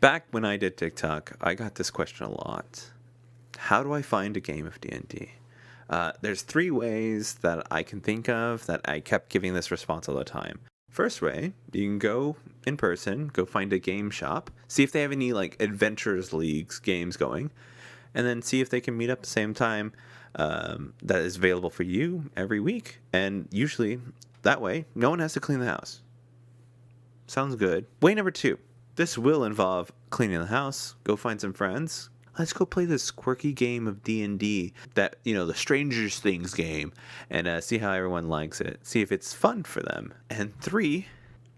Back when I did TikTok, I got this question a lot. How do I find a game of D&D? There's 3 ways that I can think of that I kept giving this response all the time. First way, you can go in person, go find a game shop, see if they have any like Adventures Leagues games going, and then see if they can meet up at the same time that is available for you every week. And usually, that way, no one has to clean the house. Sounds good. Way number 2. This will involve cleaning the house, go find some friends. Let's go play this quirky game of D&D, that, the Stranger Things game, and see how everyone likes it. See if it's fun for them. And 3,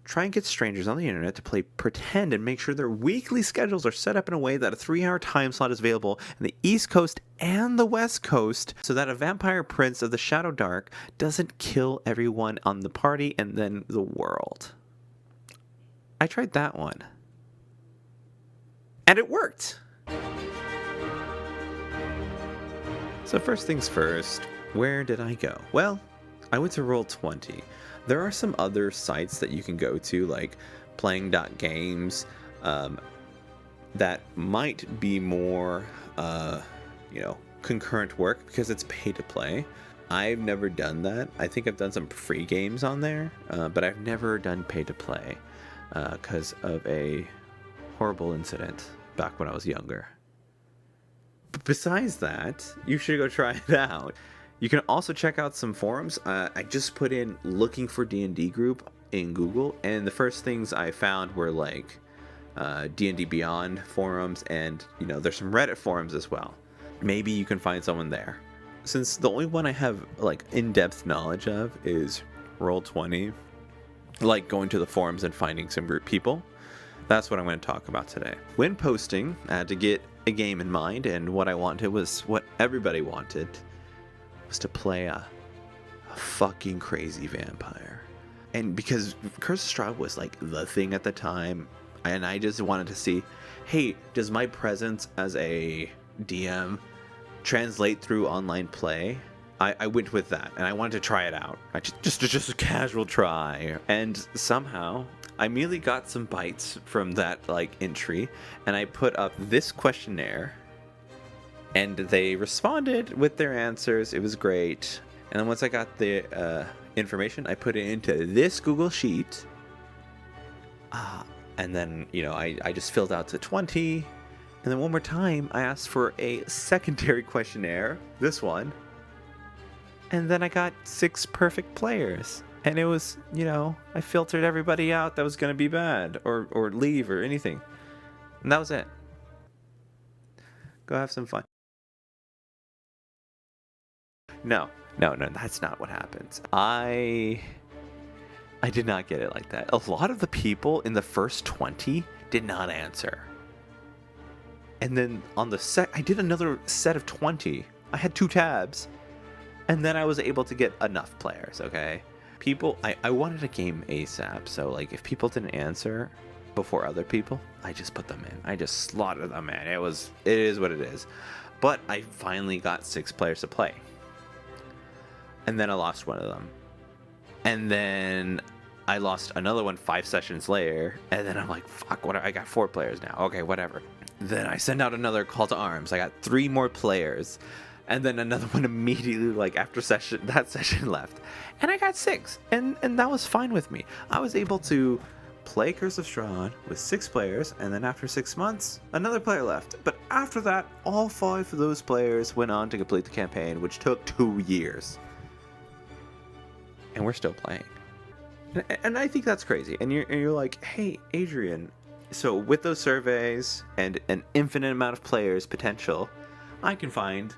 try and get strangers on the internet to play pretend and make sure their weekly schedules are set up in a way that a 3-hour time slot is available in the East Coast and the West Coast, so that a vampire prince of the Shadow Dark doesn't kill everyone on the party and then the world. I tried that one. And it worked! So first things first, where did I go? Well, I went to Roll20. There are some other sites that you can go to, like playing.games, that might be more, concurrent work because it's pay to play. I've never done that. I think I've done some free games on there, but I've never done pay to play because of a horrible incident back when I was younger. But besides that, you should go try it out. You can also check out some forums. I just put in looking for D&D group in Google, and the first things I found were like D&D Beyond forums, and there's some Reddit forums as well. Maybe you can find someone there. Since the only one I have like in-depth knowledge of is Roll20, like going to the forums and finding some group people, that's what I'm going to talk about today. When posting, I had to get a game in mind, and what I wanted was what everybody wanted, was to play a fucking crazy vampire. And because Curse of Strahd was like the thing at the time, and I just wanted to see, hey, does my presence as a DM translate through online play? I went with that, and I wanted to try it out. Just a casual try. And somehow I immediately got some bites from that entry, and I put up this questionnaire, and they responded with their answers. It was great. And then once I got the information, I put it into this Google Sheet. And then, I just filled out to 20. And then one more time, I asked for a secondary questionnaire, this one. And then I got 6 perfect players. And it was, I filtered everybody out that was going to be bad or leave or anything. And that was it. Go have some fun. No, that's not what happens. I did not get it like that. A lot of the people in the first 20 did not answer. And then on the I did another set of 20. I had 2 tabs. And then I was able to get enough players, okay? People, I wanted a game ASAP, so if people didn't answer before other people, I just put them in. I just slaughtered them in. It is what it is. But I finally got 6 players to play. And then I lost one of them. And then I lost another one 5 sessions later. And then I'm like, fuck, I got 4 players now. Okay, whatever. Then I send out another call to arms. I got 3 more players. And then another one immediately, after that session left. And I got 6. And that was fine with me. I was able to play Curse of Strahd with 6 players. And then after 6 months, another player left. But after that, all 5 of those players went on to complete the campaign, which took 2 years. And we're still playing. And I think that's crazy. And you're like, hey, Adrian, so with those surveys and an infinite amount of players potential, I can find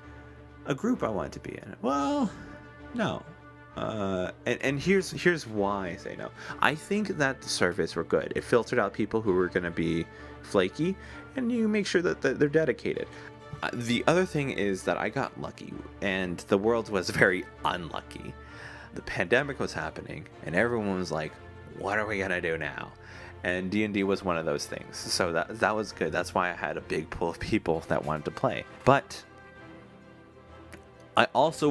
a group I want to be in. Well, no. And here's why I say no. I think that the surveys were good. It filtered out people who were going to be flaky, and you make sure that they're dedicated. The other thing is that I got lucky, and the world was very unlucky. The pandemic was happening, and everyone was like, what are we going to do now? And D&D was one of those things. So that was good. That's why I had a big pool of people that wanted to play. But I also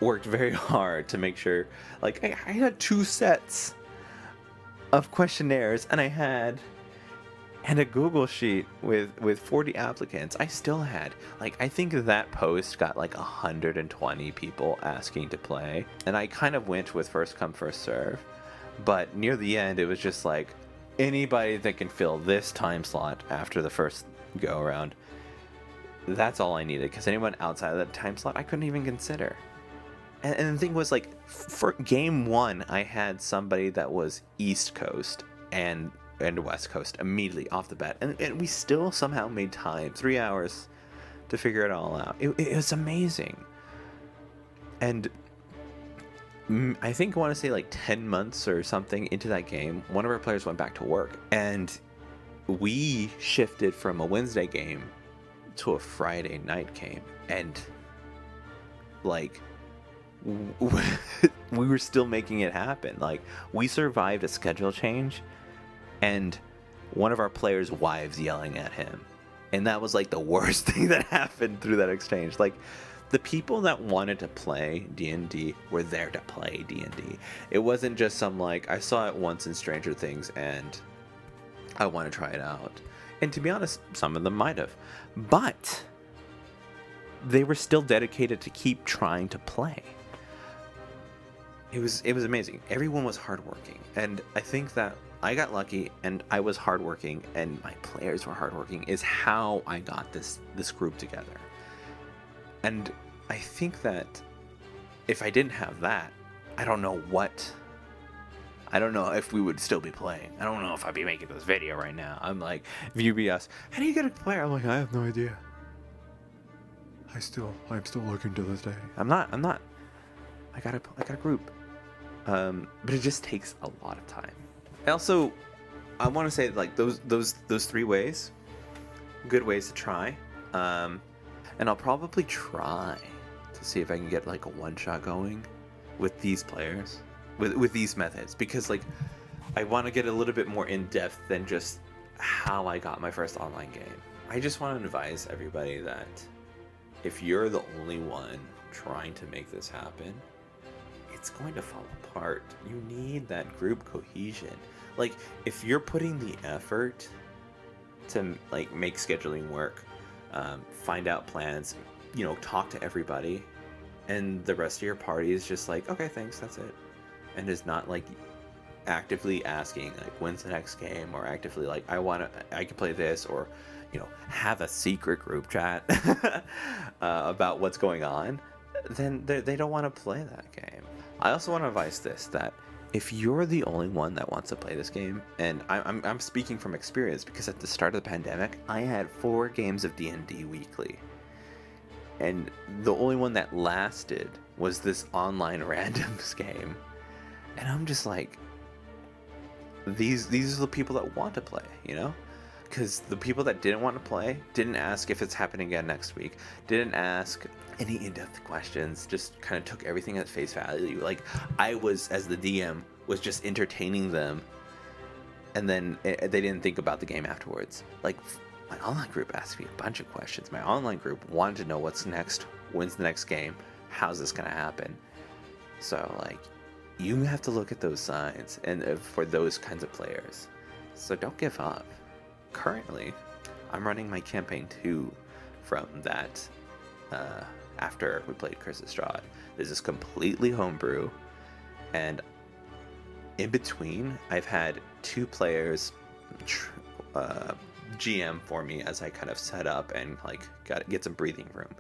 worked very hard to make sure, I had 2 sets of questionnaires, and I had and a Google sheet with 40 applicants. I still had, like, I think that post got like 120 people asking to play, and I kind of went with first come first serve. But near the end, it was just like, anybody that can fill this time slot after the first go around, that's all I needed, because anyone outside of that time slot I couldn't even consider. And the thing was, like, for game one, I had somebody that was East Coast and West Coast immediately off the bat, and we still somehow made time, 3 hours, to figure it all out. It was amazing. And I think I want to say like 10 months or something into that game, one of our players went back to work, and we shifted from a Wednesday game to a Friday night game, and like we were still making it happen. Like, we survived a schedule change and one of our players' wives yelling at him, and that was like the worst thing that happened through that exchange. Like, the people that wanted to play D&D were there to play D&D. It wasn't just some, like, I saw it once in Stranger Things and I want to try it out. And to be honest, some of them might have, but they were still dedicated to keep trying to play. It was amazing. Everyone was hardworking, and I think that I got lucky, and I was hardworking, and my players were hardworking, is how I got this group together. And I think that if I didn't have that, I don't know if we would still be playing. I don't know if I'd be making this video right now. I'm like, if you'd be asked, how do you get a player? I'm like, I have no idea. I'm still looking to this day. I'm not. I got a group. But it just takes a lot of time. I want to say, like, those 3 ways, good ways to try. And I'll probably try to see if I can get like a one-shot going with these players, with these methods, because, like, I want to get a little bit more in depth than just how I got my first online game. I just want to advise everybody that if you're the only one trying to make this happen, it's going to fall apart. You need that group cohesion. Like, if you're putting the effort to, like, make scheduling work, find out plans, talk to everybody, and the rest of your party is just like, okay, thanks, that's it, and is not like actively asking, like, when's the next game, or actively like, I can play this, or have a secret group chat about what's going on, then they don't want to play that game. I also want to advise this, that if you're the only one that wants to play this game, and I'm speaking from experience, because at the start of the pandemic, I had 4 games of D&D weekly, and the only one that lasted was this online randoms game, and I'm just like, these are the people that want to play, because the people that didn't want to play didn't ask if it's happening again next week, didn't ask any in-depth questions, just kind of took everything at face value. Like, I was, as the DM, was just entertaining them, and then they didn't think about the game afterwards. Like, my online group asked me a bunch of questions. My online group wanted to know what's next, when's the next game, how's this gonna happen. So, like, you have to look at those signs, and for those kinds of players. So don't give up. Currently, I'm running my campaign 2 from that after we played Curse of Strahd. This is completely homebrew, and in between, I've had 2 players GM for me as I kind of set up and, like, get some breathing room,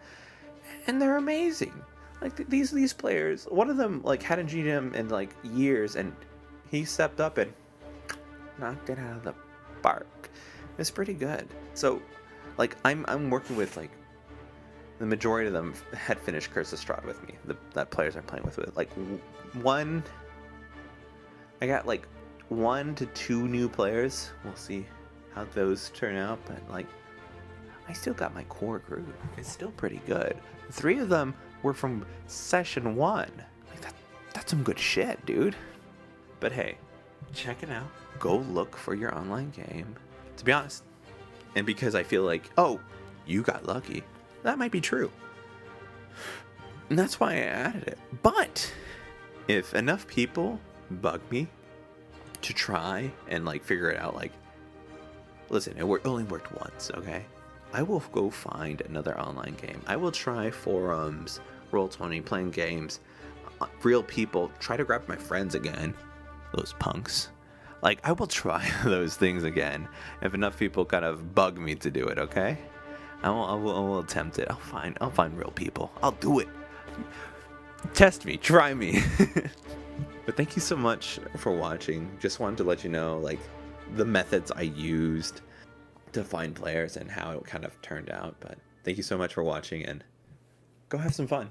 and they're amazing. Like, these players, one of them, like, hadn't GM in, like, years, and he stepped up and knocked it out of the park. It's pretty good. So, like, I'm working with, like, the majority of them had finished Curse of Strahd with me. That players I'm playing with. Like, I got like 1 to 2 new players. We'll see how those turn out, but, like, I still got my core group. It's still pretty good. 3 of them were from session 1. Like, that's some good shit, dude. But hey, check it out. Go look for your online game. To be honest, and because I feel like, oh, you got lucky, that might be true. And that's why I added it. But if enough people bug me to try and, like, figure it out, listen, only worked once, okay? I will go find another online game. I will try forums, Roll20, playing games, real people, try to grab my friends again. Those punks. Like, I will try those things again if enough people kind of bug me to do it, okay? I will attempt it. I'll find real people. I'll do it. Test me, try me. But thank you so much for watching. Just wanted to let you know, like, the methods I used to find players and how it kind of turned out. But thank you so much for watching, and go have some fun.